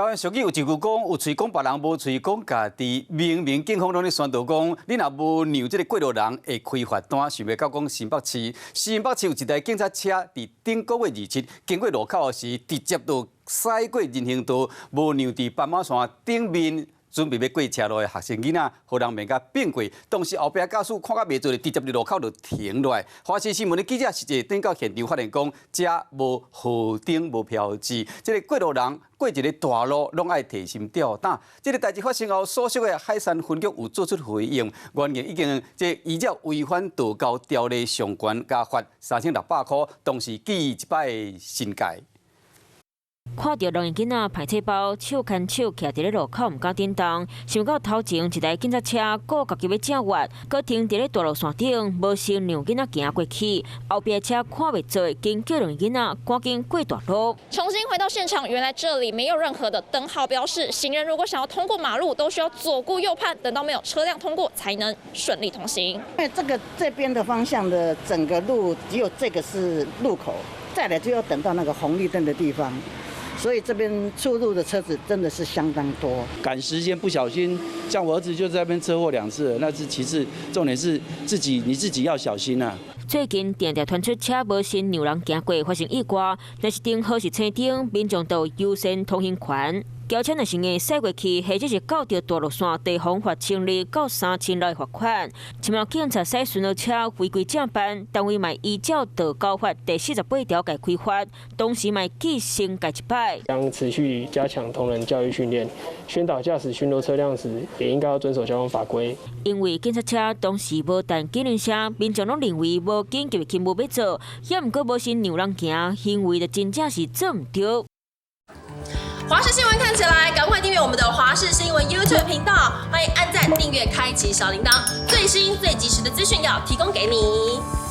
台湾俗语有一句讲，有嘴讲别人，无嘴讲家己。明明警方拢咧宣导讲，你若无让这个过路人会开罚单，想要到讲新北市。新北市有一台警察车，伫顶个月27经过路口时，直接就驶过人行道，无让伫斑马线顶面。 准备要过车路的学生囡仔，互人面甲变过，当时后壁驾驶看甲袂做，直接伫路口就停落来。华视新闻的记者实际登到现场，发现讲车无号灯、无标志，这个过路人过一个大路，拢爱提心吊胆。这个代志发生后，所属的海山分局有做出回应，原言已经依照违反道交条例上悬，加罚3600块，同时记一摆的新界。 看到两个囡仔排册包手牵手徛伫咧路口，唔敢点动。想到头前一台警察车，顾家己要正越，佮停伫咧大路线顶，无先让囡仔行过去。后边车看袂做，经叫两个囡仔赶紧过大路。重新回到现场，原来这里没有任何的灯号标示，行人如果想要通过马路，都需要左顾右盼，等到没有车辆通过，才能顺利通行。因为这边的方向的整个路只有这个是路口，再来就要等到那个红绿灯的地方。 所以这边出入的车子真的是相当多，赶时间不小心，像我儿子就在那边车祸2次了，那是其次，重点是你自己要小心啊。最近定定传出车无先让人行过发生意外，但是顶好是青灯，民众都优先通行权。 轿车若是硬驶过去，或者是到着大路线，地方罚1000到3000来罚款。前面警察驶巡逻车违规正办，单位嘛依照道交法第48条改开罚，同时嘛记新改一摆。将持续加强同仁教育训练，宣导驾驶巡逻车辆时，也应该要遵守交通法规。因为警察车当时无弹警铃声，民众拢认为无紧急勤务要做，也毋过无先让人行，行为就真正是做唔对。 华视新闻看起来，赶快订阅我们的华视新闻 YouTube 频道，欢迎按赞、订阅、开启小铃铛，最新最及时的资讯要提供给你。